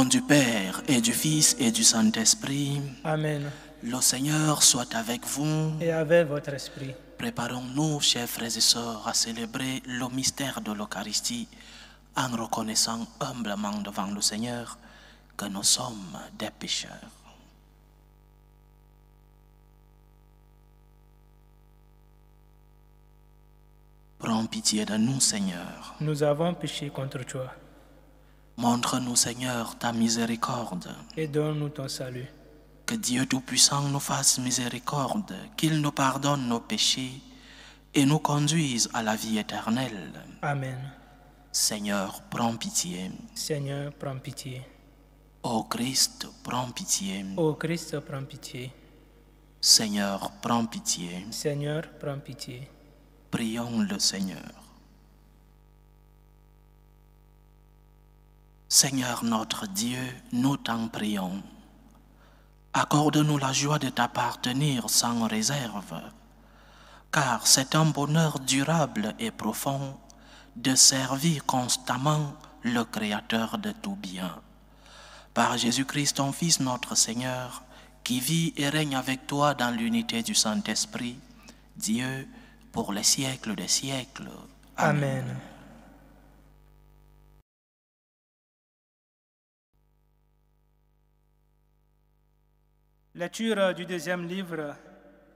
du Père et du Fils et du Saint-Esprit. Amen. Le Seigneur soit avec vous. Et avec votre esprit. Préparons-nous, chers frères et sœurs, à célébrer le mystère de l'Eucharistie en reconnaissant humblement devant le Seigneur que nous sommes des pécheurs. Prends pitié de nous, Seigneur. Nous avons péché contre toi. Montre-nous, Seigneur, ta miséricorde. Et donne-nous ton salut. Que Dieu Tout-Puissant nous fasse miséricorde, qu'il nous pardonne nos péchés et nous conduise à la vie éternelle. Amen. Seigneur, prends pitié. Seigneur, prends pitié. Ô Christ, prends pitié. Ô Christ, prends pitié. Seigneur, prends pitié. Seigneur, prends pitié. Prions le Seigneur. Seigneur notre Dieu, nous t'en prions. Accorde-nous la joie de t'appartenir sans réserve, car c'est un bonheur durable et profond de servir constamment le Créateur de tout bien. Par Jésus-Christ, ton Fils, notre Seigneur, qui vit et règne avec toi dans l'unité du Saint-Esprit, Dieu, pour les siècles des siècles. Amen. Lecture du deuxième livre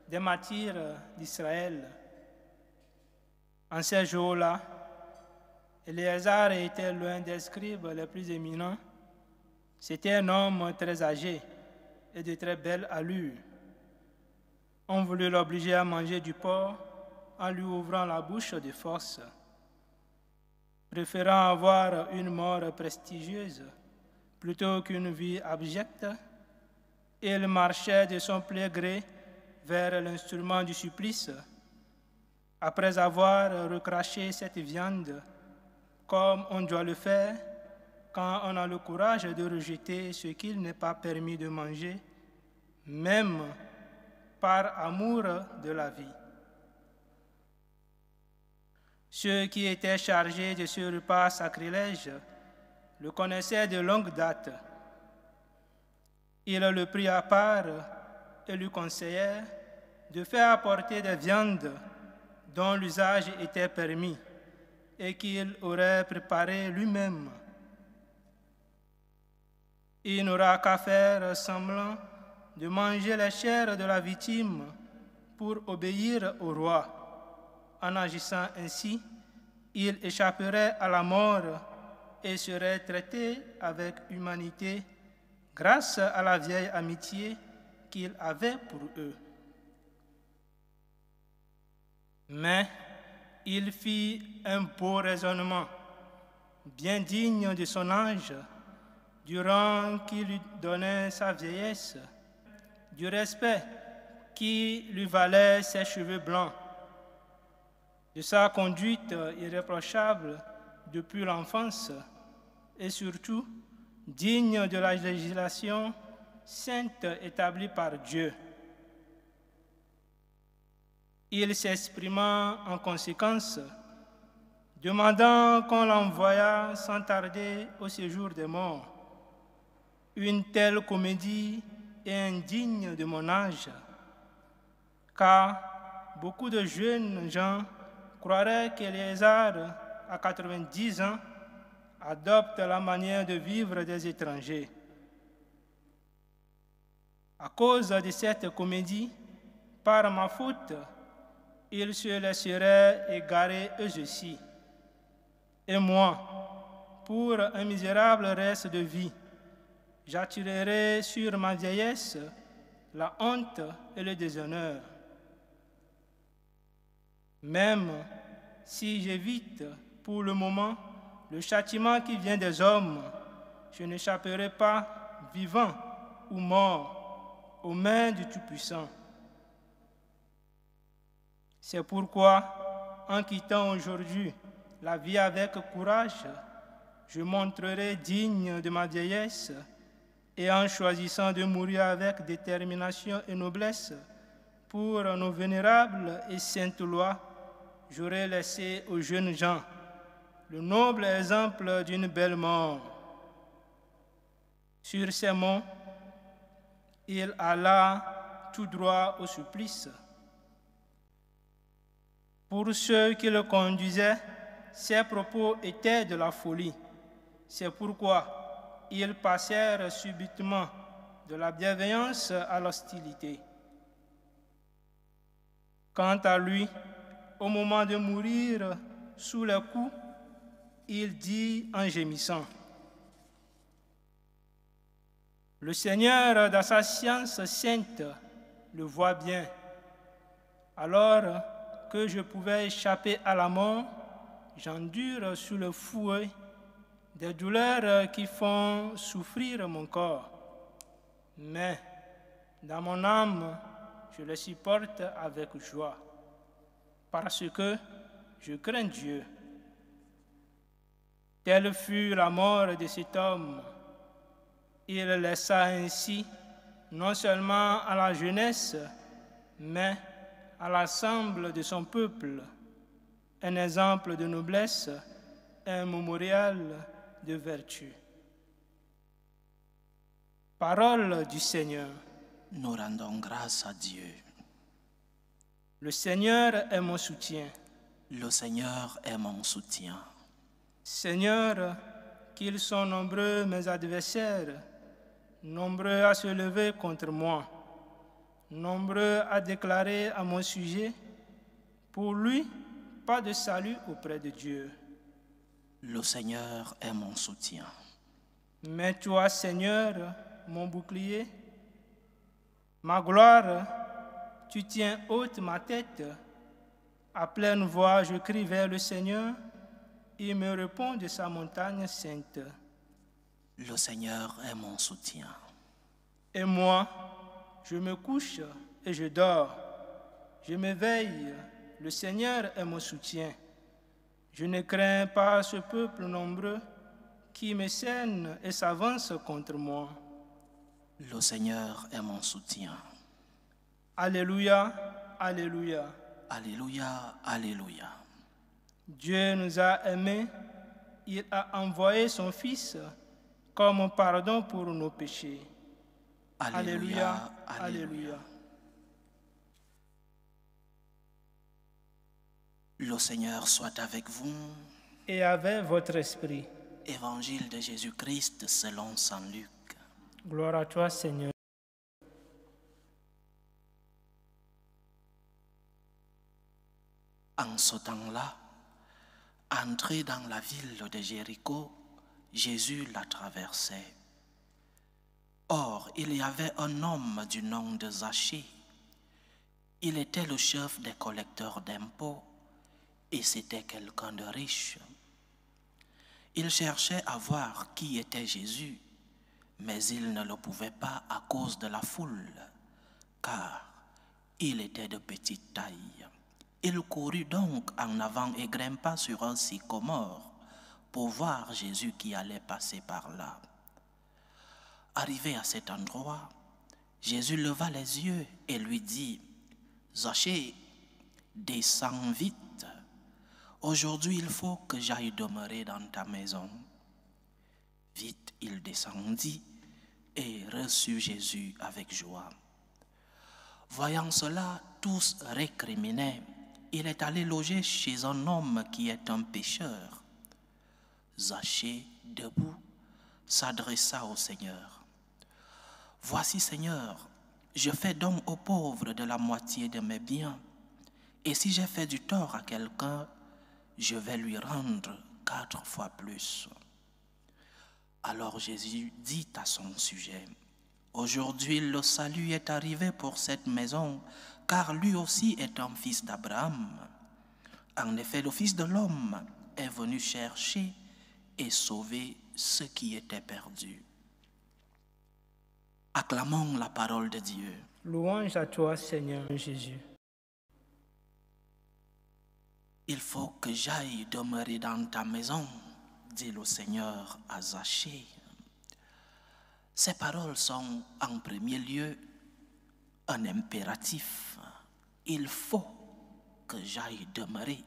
des martyrs d'Israël. En ces jours-là, Éléazar était l'un des scribes les plus éminents. C'était un homme très âgé et de très belle allure. On voulut l'obliger à manger du porc en lui ouvrant la bouche de force. Préférant avoir une mort prestigieuse plutôt qu'une vie abjecte, il marchait de son plein gré vers l'instrument du supplice. Après avoir recraché cette viande, comme on doit le faire quand on a le courage de rejeter ce qu'il n'est pas permis de manger, même par amour de la vie. Ceux qui étaient chargés de ce repas sacrilège le connaissaient de longue date. Ils le prirent à part et lui conseillèrent de faire apporter des viandes dont l'usage était permis et qu'il aurait préparé lui-même. Il n'aura qu'à faire semblant de manger les chairs de la victime pour obéir au roi. En agissant ainsi, il échapperait à la mort et serait traité avec humanité grâce à la vieille amitié qu'il avait pour eux. Mais il fit un beau raisonnement, bien digne de son âge, durant qu'il lui donnait sa vieillesse, du respect qui lui valait ses cheveux blancs, de sa conduite irréprochable depuis l'enfance et surtout digne de la législation sainte établie par Dieu. Il s'exprima en conséquence, demandant qu'on l'envoyât sans tarder au séjour des morts. Une telle comédie est indigne de mon âge, car beaucoup de jeunes gens croiraient qu'Éléazar, à 90 ans, adopte la manière de vivre des étrangers. À cause de cette comédie, par ma faute, ils se laisseraient égarer eux aussi. Et moi, pour un misérable reste de vie, j'attirerai sur ma vieillesse la honte et le déshonneur. Même si j'évite pour le moment le châtiment qui vient des hommes, je n'échapperai pas, vivant ou mort, aux mains du Tout-Puissant. C'est pourquoi, en quittant aujourd'hui la vie avec courage, je montrerai digne de ma vieillesse et en choisissant de mourir avec détermination et noblesse pour nos vénérables et saintes lois, j'aurai laissé aux jeunes gens, le noble exemple d'une belle mort. Sur ces mots, il alla tout droit au supplice. Pour ceux qui le conduisaient, ses propos étaient de la folie. C'est pourquoi ils passèrent subitement de la bienveillance à l'hostilité. Quant à lui, au moment de mourir sous les coups, il dit en gémissant: « Le Seigneur, dans sa science sainte, le voit bien. Alors que je pouvais échapper à la mort, j'endure sous le fouet des douleurs qui font souffrir mon corps. Mais dans mon âme, je le supporte avec joie, parce que je crains Dieu. » Telle fut la mort de cet homme. Il laissa ainsi, non seulement à la jeunesse, mais à l'ensemble de son peuple, un exemple de noblesse, un mémorial de vertu. Parole du Seigneur. Nous rendons grâce à Dieu. Le Seigneur est mon soutien. Le Seigneur est mon soutien. Seigneur, qu'ils sont nombreux mes adversaires, nombreux à se lever contre moi, nombreux à déclarer à mon sujet, pour lui, pas de salut auprès de Dieu. Le Seigneur est mon soutien. Mais toi, Seigneur, mon bouclier, ma gloire, tu tiens haute ma tête. À pleine voix, je crie vers le Seigneur. Il me répond de sa montagne sainte. Le Seigneur est mon soutien. Et moi, je me couche et je dors. Je m'éveille. Le Seigneur est mon soutien. Je ne crains pas ce peuple nombreux qui me cerne et s'avance contre moi. Le Seigneur est mon soutien. Alléluia, alléluia. Alléluia, alléluia. Dieu nous a aimés, il a envoyé son Fils comme pardon pour nos péchés. Alléluia, Alléluia, alléluia. Le Seigneur soit avec vous. Et avec votre esprit. Évangile de Jésus-Christ selon saint Luc. Gloire à toi, Seigneur. En ce temps-là, entré dans la ville de Jéricho, Jésus la traversait. Or, il y avait un homme du nom de Zachée. Il était le chef des collecteurs d'impôts et c'était quelqu'un de riche. Il cherchait à voir qui était Jésus, mais il ne le pouvait pas à cause de la foule, car il était de petite taille. Il courut donc en avant et grimpa sur un sycomore pour voir Jésus qui allait passer par là. Arrivé à cet endroit, Jésus leva les yeux et lui dit: « Zachée, descends vite. Aujourd'hui, il faut que j'aille demeurer dans ta maison. » Vite, il descendit et reçut Jésus avec joie. Voyant cela, tous récriminaient. Il est allé loger chez un homme qui est un pécheur. Zachée, debout, s'adressa au Seigneur. « Voici, Seigneur, je fais don aux pauvres de la moitié de mes biens, et si j'ai fait du tort à quelqu'un, je vais lui rendre 4 fois plus. » Alors Jésus dit à son sujet: « Aujourd'hui le salut est arrivé pour cette maison, car lui aussi est un fils d'Abraham. En effet, le Fils de l'homme est venu chercher et sauver ceux qui étaient perdus. » Acclamons la parole de Dieu. Louange à toi, Seigneur Jésus. Il faut que j'aille demeurer dans ta maison, dit le Seigneur à Zachée. Ces paroles sont en premier lieu un impératif. Il faut que j'aille demeurer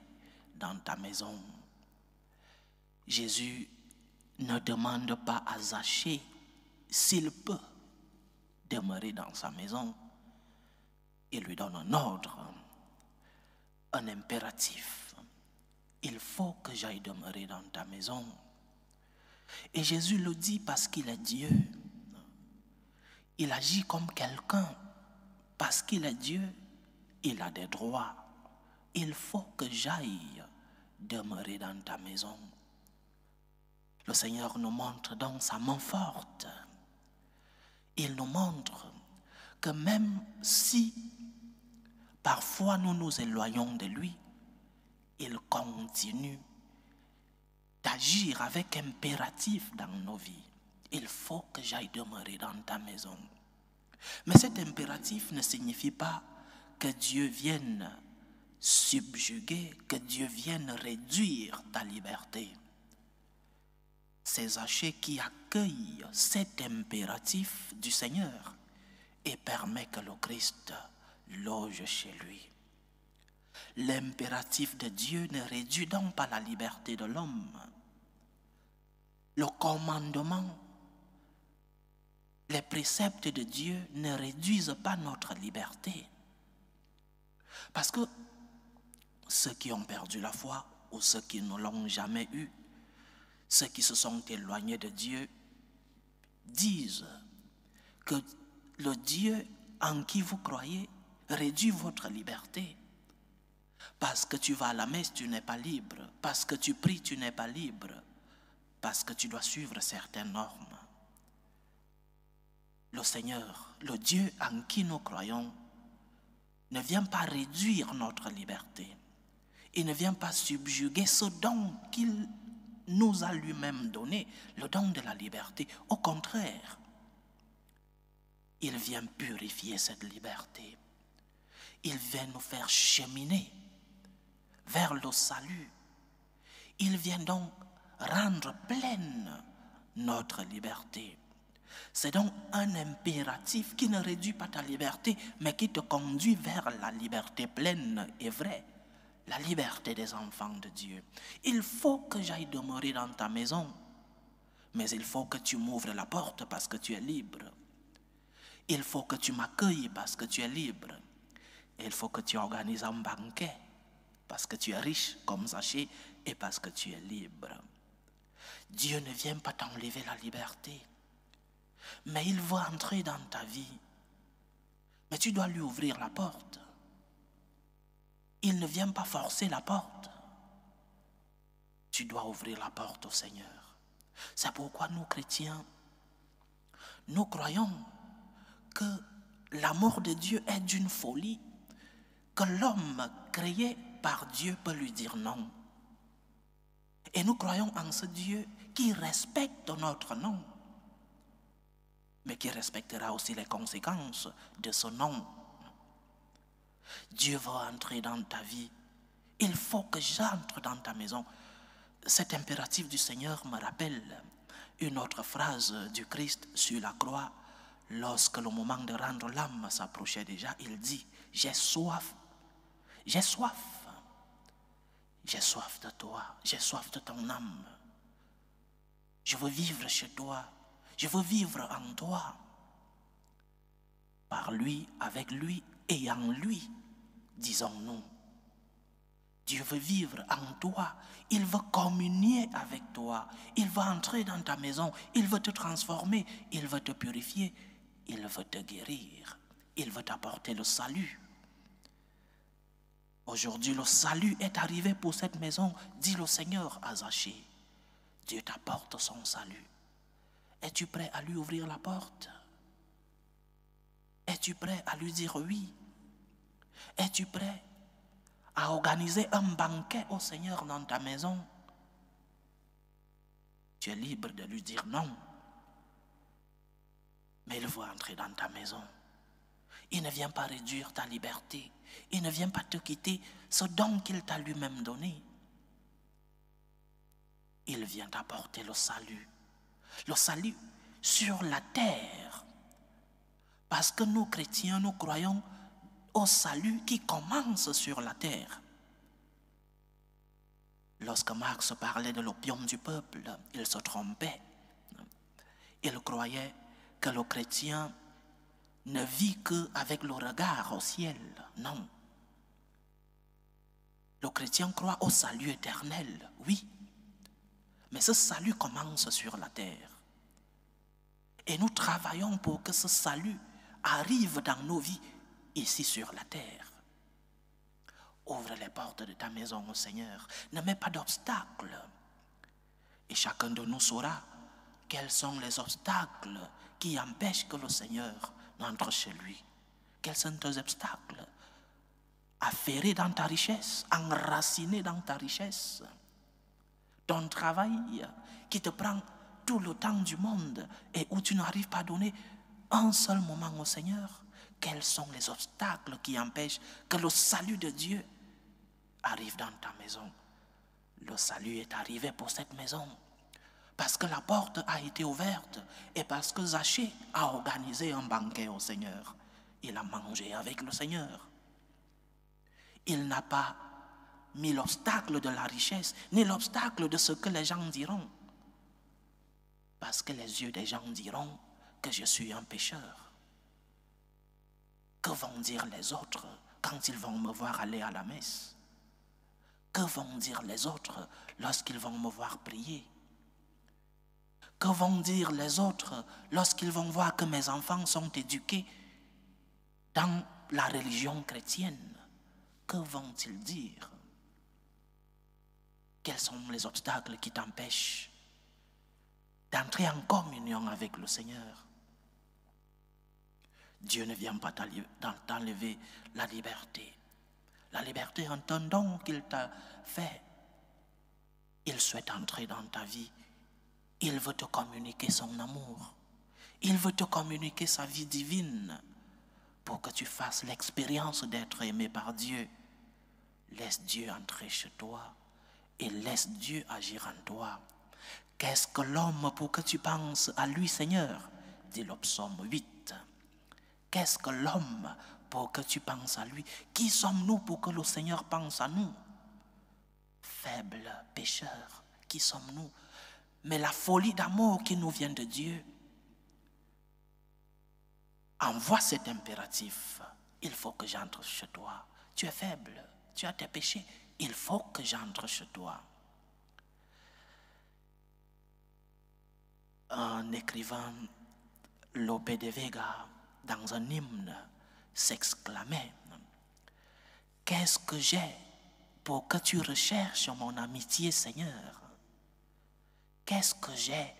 dans ta maison. Jésus ne demande pas à Zachée s'il peut demeurer dans sa maison, il lui donne un ordre, un impératif. Il faut que j'aille demeurer dans ta maison. Et Jésus le dit parce qu'il est Dieu. Il agit comme quelqu'un. Parce qu'il est Dieu, il a des droits. Il faut que j'aille demeurer dans ta maison. Le Seigneur nous montre donc sa main forte. Il nous montre que même si parfois nous nous éloignons de lui, il continue d'agir avec impératif dans nos vies. Il faut que j'aille demeurer dans ta maison. Mais cet impératif ne signifie pas que Dieu vienne subjuguer, que Dieu vienne réduire ta liberté. C'est Zachée qui accueille cet impératif du Seigneur et permet que le Christ loge chez lui. L'impératif de Dieu ne réduit donc pas la liberté de l'homme. Le commandement, les préceptes de Dieu ne réduisent pas notre liberté. Parce que ceux qui ont perdu la foi ou ceux qui ne l'ont jamais eue, ceux qui se sont éloignés de Dieu, disent que le Dieu en qui vous croyez réduit votre liberté. Parce que tu vas à la messe, tu n'es pas libre. Parce que tu pries, tu n'es pas libre. Parce que tu dois suivre certaines normes. Le Seigneur, le Dieu en qui nous croyons, ne vient pas réduire notre liberté. Il ne vient pas subjuguer ce don qu'il nous a lui-même donné, le don de la liberté. Au contraire, il vient purifier cette liberté. Il vient nous faire cheminer vers le salut. Il vient donc rendre pleine notre liberté. C'est donc un impératif qui ne réduit pas ta liberté, mais qui te conduit vers la liberté pleine et vraie, la liberté des enfants de Dieu. Il faut que j'aille demeurer dans ta maison, mais il faut que tu m'ouvres la porte parce que tu es libre. Il faut que tu m'accueilles parce que tu es libre. Il faut que tu organises un banquet parce que tu es riche comme Zachée et parce que tu es libre. Dieu ne vient pas t'enlever la liberté, mais il veut entrer dans ta vie. Mais tu dois lui ouvrir la porte. Il ne vient pas forcer la porte. Tu dois ouvrir la porte au Seigneur. C'est pourquoi nous, chrétiens, nous croyons que l'amour de Dieu est d'une folie, que l'homme créé par Dieu peut lui dire non. Et nous croyons en ce Dieu qui respecte notre non, mais qui respectera aussi les conséquences de ce non. Dieu veut entrer dans ta vie. Il faut que j'entre dans ta maison. Cet impératif du Seigneur me rappelle une autre phrase du Christ sur la croix. Lorsque le moment de rendre l'âme s'approchait déjà, il dit, j'ai soif, j'ai soif. J'ai soif de toi, j'ai soif de ton âme. Je veux vivre chez toi, je veux vivre en toi. Par lui, avec lui et en lui, disons-nous. Dieu veut vivre en toi, il veut communier avec toi, il veut entrer dans ta maison, il veut te transformer, il veut te purifier, il veut te guérir, il veut t'apporter le salut. Aujourd'hui, le salut est arrivé pour cette maison, dit le Seigneur à Zachée. Dieu t'apporte son salut. Es-tu prêt à lui ouvrir la porte? Es-tu prêt à lui dire oui? Es-tu prêt à organiser un banquet au Seigneur dans ta maison? Tu es libre de lui dire non. Mais il veut entrer dans ta maison. Il ne vient pas réduire ta liberté. Il ne vient pas te quitter ce don qu'il t'a lui-même donné. Il vient t'apporter le salut. Le salut sur la terre. Parce que nous, chrétiens, nous croyons au salut qui commence sur la terre. Lorsque Marx parlait de l'opium du peuple, il se trompait. Il croyait que le chrétien ne vit qu'avec le regard au ciel. Non. Le chrétien croit au salut éternel, oui. Mais ce salut commence sur la terre. Et nous travaillons pour que ce salut arrive dans nos vies, ici sur la terre. Ouvre les portes de ta maison au Seigneur. Ne mets pas d'obstacles. Et chacun de nous saura quels sont les obstacles qui empêchent que le Seigneur n'entre chez lui. Quels sont tes obstacles? Affairés dans ta richesse, enracinés dans ta richesse. Ton travail qui te prend tout le temps du monde et où tu n'arrives pas à donner un seul moment au Seigneur. Quels sont les obstacles qui empêchent que le salut de Dieu arrive dans ta maison? Le salut est arrivé pour cette maison parce que la porte a été ouverte et parce que Zachée a organisé un banquet au Seigneur. Il a mangé avec le Seigneur. Il n'a pas mis l'obstacle de la richesse, ni l'obstacle de ce que les gens diront. Parce que les yeux des gens diront que je suis un pécheur. Que vont dire les autres quand ils vont me voir aller à la messe? Que vont dire les autres lorsqu'ils vont me voir prier? Que vont dire les autres lorsqu'ils vont voir que mes enfants sont éduqués dans la religion chrétienne? Que vont-ils dire? Quels sont les obstacles qui t'empêchent d'entrer en communion avec le Seigneur? Dieu ne vient pas t'enlever la liberté. La liberté est un don qu'il t'a fait. Il souhaite entrer dans ta vie. Il veut te communiquer son amour. Il veut te communiquer sa vie divine pour que tu fasses l'expérience d'être aimé par Dieu. Laisse Dieu entrer chez toi et laisse Dieu agir en toi. Qu'est-ce que l'homme pour que tu penses à lui, Seigneur? Dit le psaume 8. Qu'est-ce que l'homme pour que tu penses à lui? Qui sommes-nous pour que le Seigneur pense à nous? Faibles pécheurs, qui sommes-nous? Mais la folie d'amour qui nous vient de Dieu envoie cet impératif. Il faut que j'entre chez toi. Tu es faible, tu as tes péchés. Il faut que j'entre chez toi. Un écrivain, Lope de Vega, dans un hymne, s'exclamait: qu'est-ce que j'ai pour que tu recherches mon amitié, Seigneur? Qu'est-ce que j'ai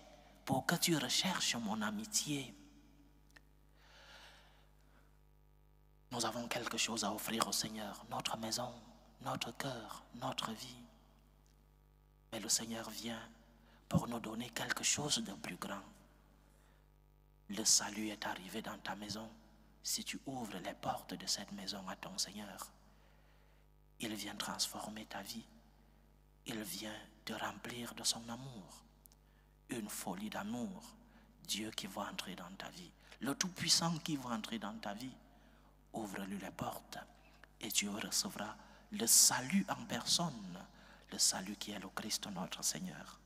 pour que tu recherches mon amitié? Nous avons quelque chose à offrir au Seigneur, notre maison, notre cœur, notre vie. Mais le Seigneur vient pour nous donner quelque chose de plus grand. Le salut est arrivé dans ta maison si tu ouvres les portes de cette maison à ton Seigneur. Il vient transformer ta vie. Il vient te remplir de son amour. Une folie d'amour. Dieu qui va entrer dans ta vie. Le Tout-Puissant qui va entrer dans ta vie. Ouvre-lui les portes et tu recevras le salut en personne. Le salut qui est le Christ notre Seigneur.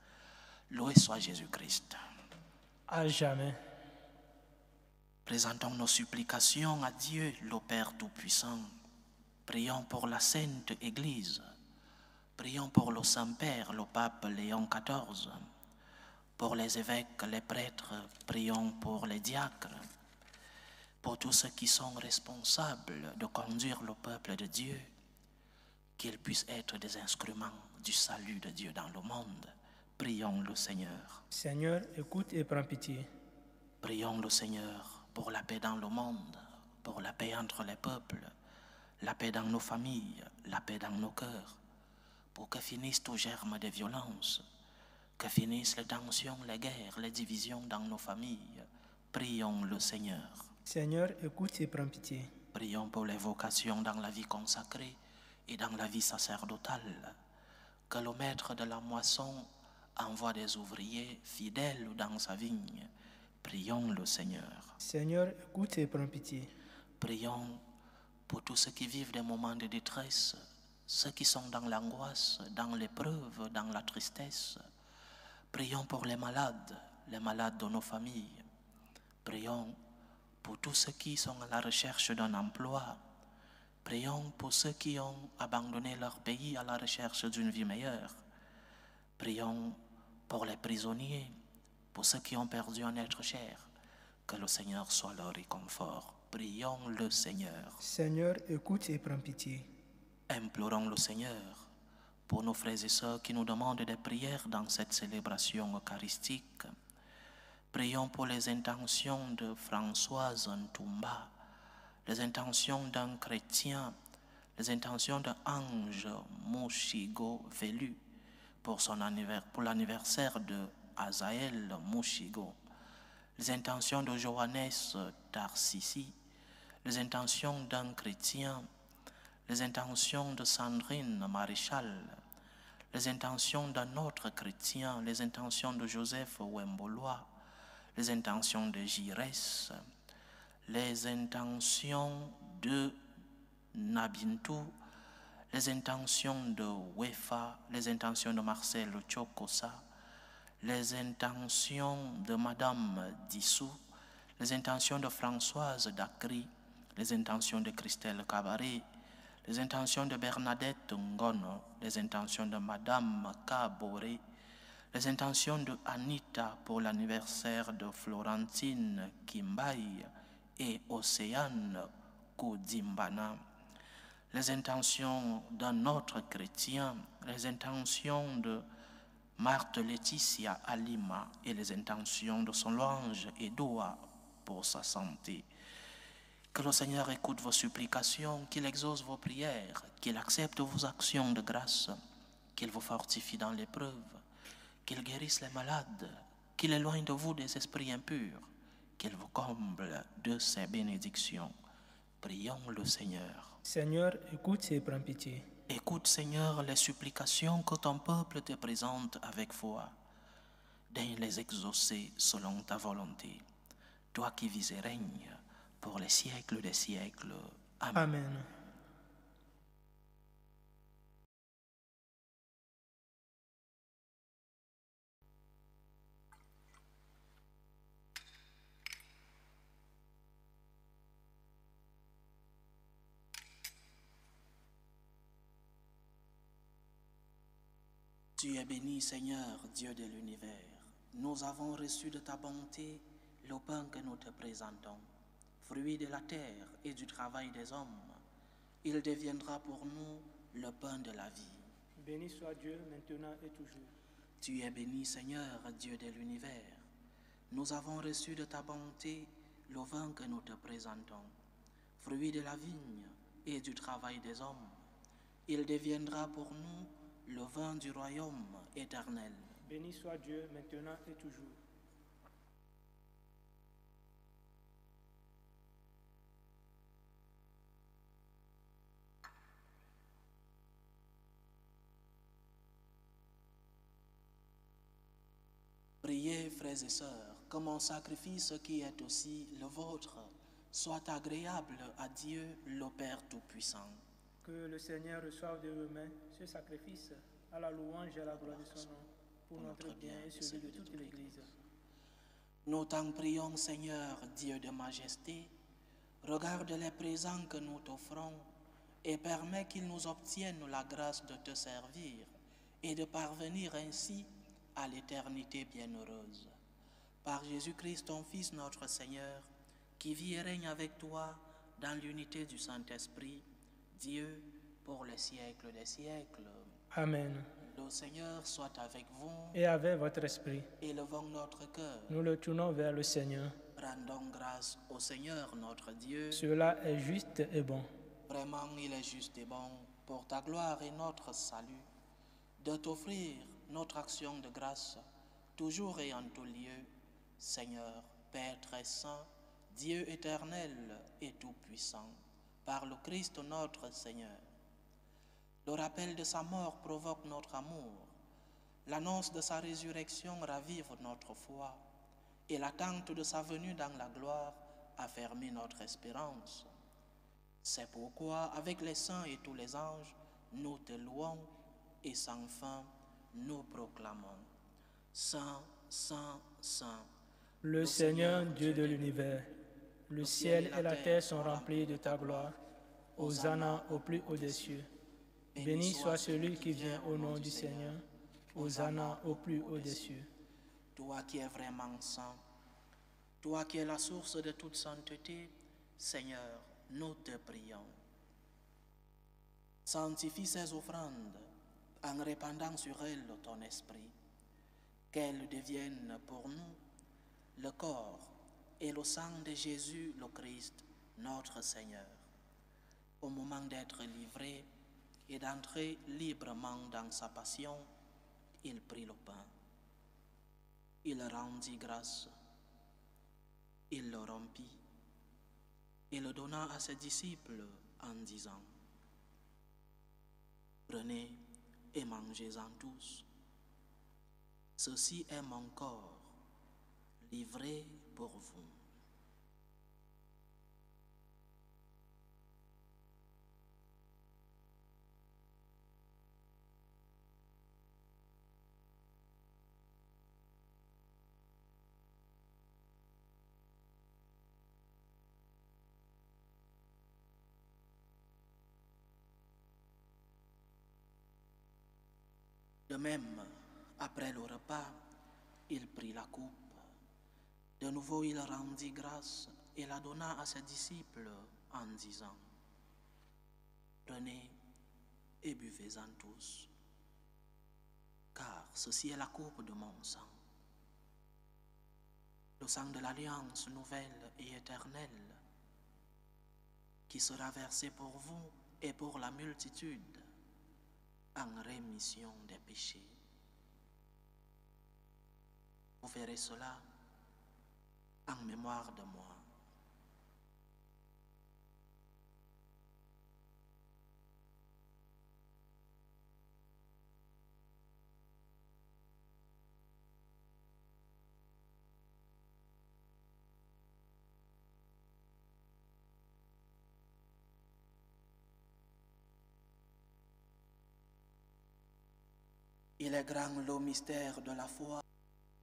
Loué soit Jésus-Christ. À jamais. Présentons nos supplications à Dieu, le Père Tout-Puissant. Prions pour la Sainte Église. Prions pour le Saint-Père, le Pape Léon XIV. Pour les évêques, les prêtres, prions pour les diacres. Pour tous ceux qui sont responsables de conduire le peuple de Dieu, qu'ils puissent être des instruments du salut de Dieu dans le monde. Prions le Seigneur. Seigneur, écoute et prends pitié. Prions le Seigneur pour la paix dans le monde, pour la paix entre les peuples, la paix dans nos familles, la paix dans nos cœurs, pour que finissent tout germe de violence, que finissent les tensions, les guerres, les divisions dans nos familles. Prions le Seigneur. Seigneur, écoute et prends pitié. Prions pour les vocations dans la vie consacrée et dans la vie sacerdotale. Que le maître de la moisson envoie des ouvriers fidèles dans sa vigne. Prions le Seigneur. Seigneur, écoute et prends pitié. Prions pour tous ceux qui vivent des moments de détresse, ceux qui sont dans l'angoisse, dans l'épreuve, dans la tristesse. Prions pour les malades de nos familles. Prions pour tous ceux qui sont à la recherche d'un emploi. Prions pour ceux qui ont abandonné leur pays à la recherche d'une vie meilleure. Prions pour les prisonniers, pour ceux qui ont perdu un être cher. Que le Seigneur soit leur réconfort. Prions le Seigneur. Seigneur, écoute et prends pitié. Implorons le Seigneur pour nos frères et sœurs qui nous demandent des prières dans cette célébration eucharistique. Prions pour les intentions de Françoise Ntoumba, les intentions d'un chrétien, les intentions d'Ange Mouchigo Velu pour l'anniversaire de Azaël Mouchigo, les intentions de Johannes Tarsisi, les intentions d'un chrétien, les intentions de Sandrine Maréchal, les intentions d'un autre chrétien, les intentions de Joseph Wembolois, les intentions de Girès, les intentions de Nabintou, les intentions de Wefa, les intentions de Marcel Chokosa, les intentions de Madame Dissou, les intentions de Françoise Dacry, les intentions de Christelle Cabaret, les intentions de Bernadette Ngono, les intentions de Madame Kaboré, les intentions de Anita pour l'anniversaire de Florentine Kimbaï et Océane Koudimbana, les intentions d'un autre chrétien, les intentions de Marthe Laetitia Alima et les intentions de Solange Edoa pour sa santé. Que le Seigneur écoute vos supplications, qu'il exauce vos prières, qu'il accepte vos actions de grâce, qu'il vous fortifie dans l'épreuve, qu'il guérisse les malades, qu'il éloigne de vous des esprits impurs, qu'il vous comble de ses bénédictions. Prions le Seigneur. Seigneur, écoute et prends pitié. Écoute, Seigneur, les supplications que ton peuple te présente avec foi. Daigne les exaucer selon ta volonté. Toi qui vis et règnes pour les siècles des siècles. Amen. Amen. Tu es béni, Seigneur, Dieu de l'univers. Nous avons reçu de ta bonté le pain que nous te présentons, fruit de la terre et du travail des hommes. Il deviendra pour nous le pain de la vie. Béni soit Dieu maintenant et toujours. Tu es béni, Seigneur, Dieu de l'univers. Nous avons reçu de ta bonté le vin que nous te présentons, fruit de la vigne et du travail des hommes. Il deviendra pour nous le vin du royaume éternel. Béni soit Dieu maintenant et toujours. Priez, frères et sœurs, que mon sacrifice qui est aussi le vôtre soit agréable à Dieu le Père Tout-Puissant. Que le Seigneur reçoive de vos mains ce sacrifice à la louange et à la gloire de son nom, pour notre bien et celui de toute l'Église. Nous t'en prions, Seigneur, Dieu de majesté, regarde les présents que nous t'offrons et permets qu'ils nous obtiennent la grâce de te servir et de parvenir ainsi à l'éternité bienheureuse. Par Jésus-Christ, ton Fils, notre Seigneur, qui vit et règne avec toi dans l'unité du Saint-Esprit, Dieu, pour les siècles des siècles. Amen. Le Seigneur soit avec vous. Et avec votre esprit. Élevons notre cœur. Nous le tournons vers le Seigneur. Rendons grâce au Seigneur notre Dieu. Cela est juste et bon. Vraiment, il est juste et bon, pour ta gloire et notre salut, de t'offrir notre action de grâce, toujours et en tout lieu, Seigneur, Père très saint, Dieu éternel et tout-puissant, par le Christ notre Seigneur. Le rappel de sa mort provoque notre amour, l'annonce de sa résurrection ravive notre foi, et l'attente de sa venue dans la gloire affermit notre espérance. C'est pourquoi, avec les saints et tous les anges, nous te louons et sans fin nous proclamons. Saint, Saint, Saint, Le Seigneur, Dieu de l'univers, le ciel et la terre sont remplis de ta gloire. Hosanna au plus haut des cieux. Béni soit celui qui vient au nom du Seigneur. Hosanna au plus haut des cieux. Toi qui es vraiment saint, toi qui es la source de toute sainteté, Seigneur, nous te prions. Sanctifie ces offrandes en répandant sur elles ton esprit, qu'elles deviennent pour nous le corps et le sang de Jésus le Christ, notre Seigneur. Au moment d'être livré et d'entrer librement dans sa passion, il prit le pain. Il rendit grâce, il le rompit et le donna à ses disciples en disant: prenez et mangez-en tous. Ceci est mon corps, livré pour vous. De même, après le repas, il prit la coupe. De nouveau, il rendit grâce et la donna à ses disciples en disant: prenez et buvez-en tous, car ceci est la coupe de mon sang, le sang de l'alliance nouvelle et éternelle, qui sera versé pour vous et pour la multitude en rémission des péchés. Vous ferez cela en mémoire de moi. Il est grand le mystère de la foi.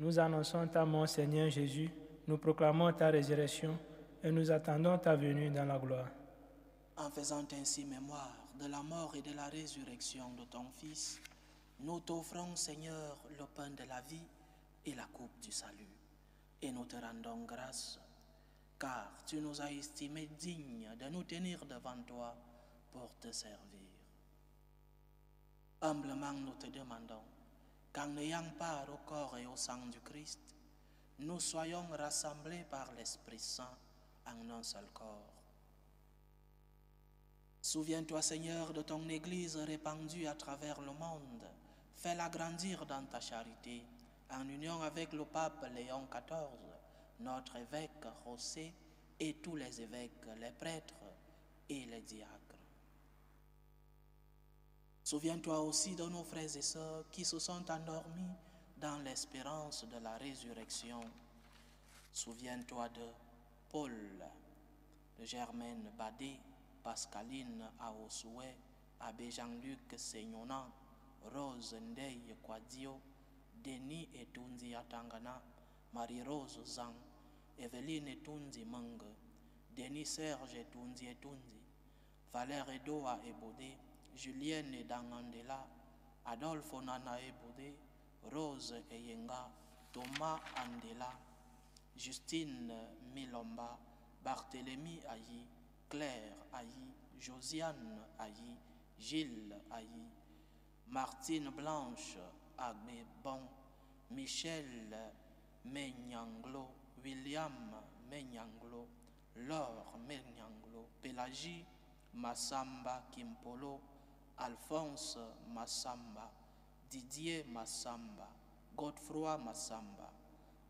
Nous annonçons ta mort, Seigneur Jésus, nous proclamons ta résurrection et nous attendons ta venue dans la gloire. En faisant ainsi mémoire de la mort et de la résurrection de ton Fils, nous t'offrons, Seigneur, le pain de la vie et la coupe du salut. Et nous te rendons grâce, car tu nous as estimés dignes de nous tenir devant toi pour te servir. Humblement, nous te demandons qu'en n'ayant part au corps et au sang du Christ, nous soyons rassemblés par l'Esprit Saint en un seul corps. Souviens-toi, Seigneur, de ton Église répandue à travers le monde. Fais-la grandir dans ta charité, en union avec le pape Léon XIV, notre évêque José, et tous les évêques, les prêtres et les diacres. Souviens-toi aussi de nos frères et sœurs qui se sont endormis dans l'espérance de la résurrection. Souviens-toi de Paul, de Germaine Badé, Pascaline Aosoué, Abbé Jean-Luc Seignonan, Rose Ndeye Kwadio, Denis Etundi Atangana, Marie-Rose Zang, Evelyne Etundi Mange, Denis Serge Etundi, Valère Edoa Ebodé, Julienne Dangandela, Adolphe Nana Ebodé, Rose Eyenga, Thomas Andela, Justine Milomba, Barthélemy Ayi, Claire Ayi, Josiane Ayi, Gilles Ayi, Martine Blanche Agbébon, Michel Menyanglo, William Menyanglo, Laure Menyanglo, Pélagie Massamba Kimpolo, Alphonse Massamba, Didier Massamba, Godefroy Massamba,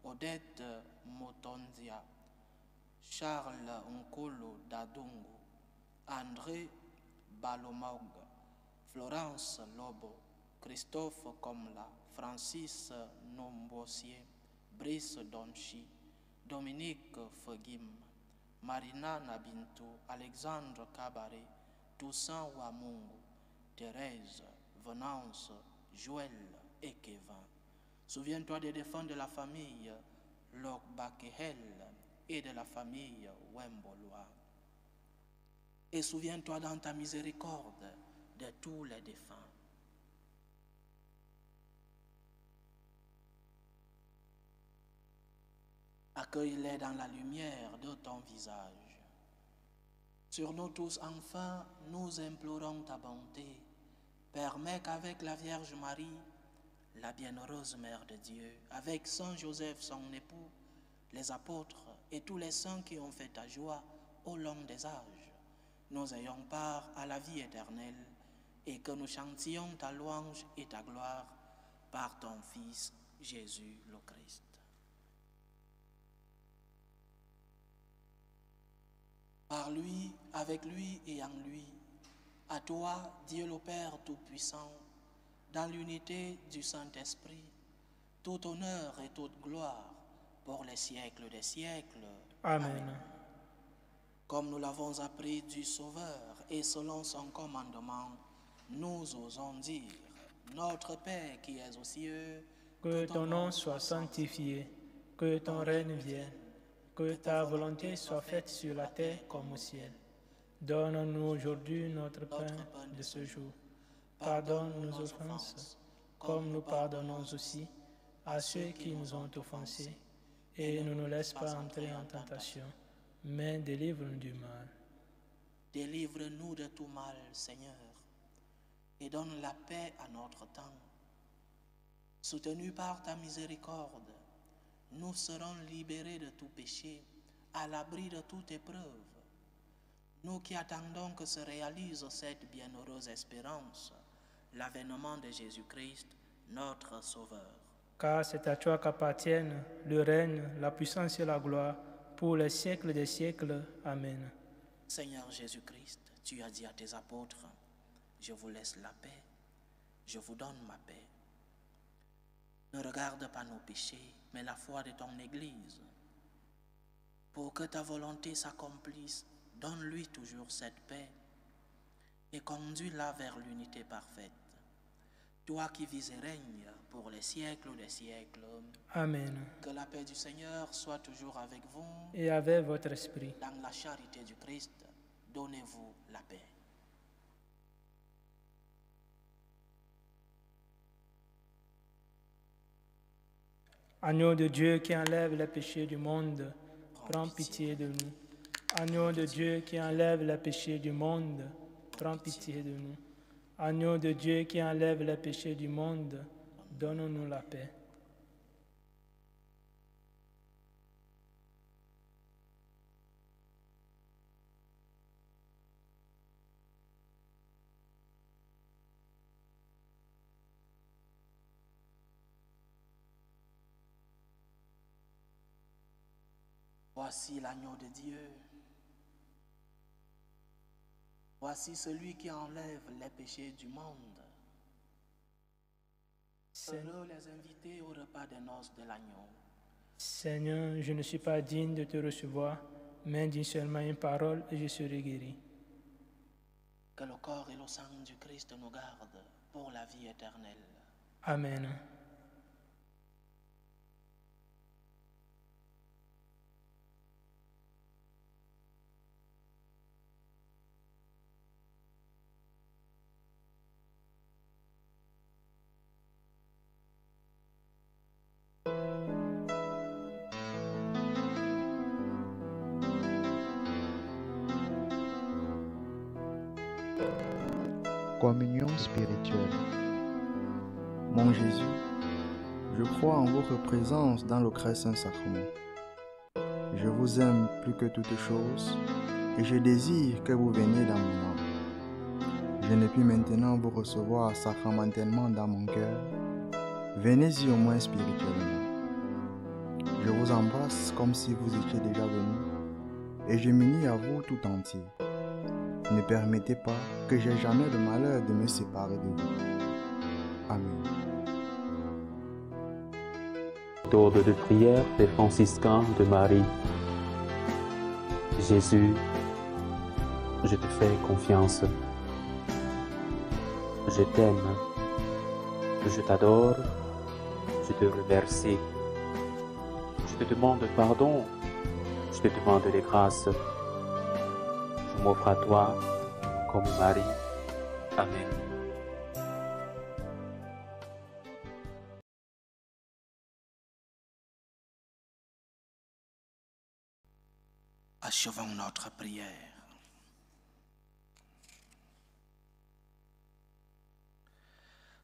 Odette Motondia, Charles Nkolo Dadungu, André Balomog, Florence Lobo, Christophe Komla, Francis Nombossier, Brice Donchi, Dominique Fegim, Marina Nabintu, Alexandre Cabaret, Toussaint Wamungu, Thérèse, Venance, Joël et Kevin. Souviens-toi des défunts de la famille Lok Bakehel et de la famille Wemboloa. Et souviens-toi dans ta miséricorde de tous les défunts. Accueille-les dans la lumière de ton visage. Sur nous tous, enfin, nous implorons ta bonté. Permets qu'avec la Vierge Marie, la bienheureuse Mère de Dieu, avec Saint Joseph, son époux, les apôtres et tous les saints qui ont fait ta joie au long des âges, nous ayons part à la vie éternelle et que nous chantions ta louange et ta gloire par ton Fils Jésus le Christ. Par lui, avec lui et en lui, à toi, Dieu le Père Tout-Puissant, dans l'unité du Saint-Esprit, tout honneur et toute gloire pour les siècles des siècles. Amen. Comme nous l'avons appris du Sauveur et selon son commandement, nous osons dire, Notre Père qui es aux cieux, que ton nom soit sanctifié, que ton règne vienne, que ta volonté soit faite sur la terre comme au ciel. Donne-nous aujourd'hui notre pain de ce jour. Pardonne nos offenses, comme nous pardonnons aussi à ceux qui nous ont offensés. Et ne nous laisse pas entrer en tentation, mais délivre-nous du mal. Délivre-nous de tout mal, Seigneur, et donne la paix à notre temps. Soutenus par ta miséricorde, nous serons libérés de tout péché, à l'abri de toute épreuve. Nous qui attendons que se réalise cette bienheureuse espérance, l'avènement de Jésus-Christ, notre Sauveur. Car c'est à toi qu'appartiennent le règne, la puissance et la gloire, pour les siècles des siècles. Amen. Seigneur Jésus-Christ, tu as dit à tes apôtres, je vous laisse la paix, je vous donne ma paix. Ne regarde pas nos péchés, mais la foi de ton Église. Pour que ta volonté s'accomplisse, donne-lui toujours cette paix et conduis-la vers l'unité parfaite. Toi qui vis et règnes pour les siècles des siècles. Amen. Que la paix du Seigneur soit toujours avec vous. Et avec votre esprit. Dans la charité du Christ, donnez-vous la paix. Agneau de Dieu qui enlève les péchés du monde, prends pitié de nous. Agneau de Dieu qui enlève les péchés du monde, prends pitié de nous. Agneau de Dieu qui enlève les péchés du monde, donne-nous la paix. Voici l'agneau de Dieu. Voici celui qui enlève les péchés du monde. Heureux les invités au repas des noces de l'agneau. Seigneur, je ne suis pas digne de te recevoir, mais dis seulement une parole et je serai guéri. Que le corps et le sang du Christ nous gardent pour la vie éternelle. Amen. Communion spirituelle. Mon Jésus, je crois en votre présence dans le très saint sacrement. Je vous aime plus que toute chose et je désire que vous veniez dans mon âme. Je ne puis maintenant vous recevoir sacramentellement dans mon cœur. Venez-y au moins spirituellement. Je vous embrasse comme si vous étiez déjà venu et je m'unis à vous tout entier. Ne permettez pas que j'aie jamais le malheur de me séparer de vous. Amen. Méthode de prière des franciscains de Marie. Jésus, je te fais confiance. Je t'aime. Je t'adore. Je te remercie. Je Je te demande pardon. Je te demande les grâces. Je m'offre à toi comme mari. Amen. Achevons notre prière.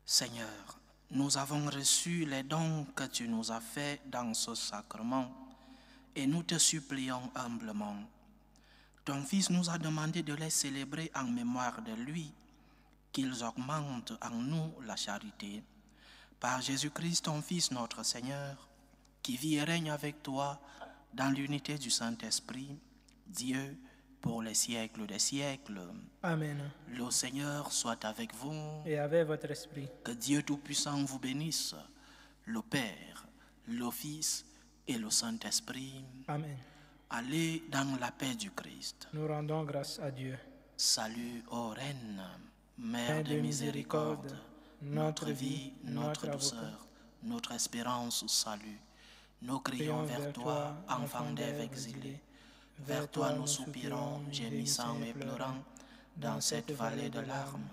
Seigneur, nous avons reçu les dons que tu nous as faits dans ce sacrement et nous te supplions humblement. Ton Fils nous a demandé de les célébrer en mémoire de lui, qu'ils augmentent en nous la charité. Par Jésus-Christ, ton Fils, notre Seigneur, qui vit et règne avec toi dans l'unité du Saint-Esprit, Dieu, pour les siècles des siècles. Amen. Le Seigneur soit avec vous. Et avec votre esprit. Que Dieu Tout-Puissant vous bénisse, le Père, le Fils et le Saint-Esprit. Amen. Allez dans la paix du Christ. Nous rendons grâce à Dieu. Salut, ô Reine, Mère de miséricorde, notre vie, notre douceur, notre espérance, salut. Nous crions vers toi, enfant d'Ève exilé. Vers toi nous soupirons, gémissant et pleurant, dans cette vallée de larmes.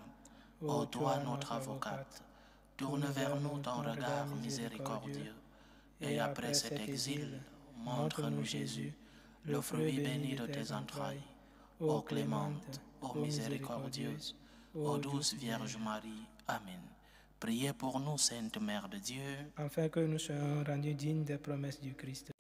Ô toi, notre avocate, tourne vers nous ton regard miséricordieux. Et après cet exil, montre-nous Jésus, le fruit béni de tes entrailles. Ô clémente, ô miséricordieuse, ô douce Vierge Marie. Amen. Priez pour nous, Sainte Mère de Dieu, afin que nous soyons rendus dignes des promesses du Christ.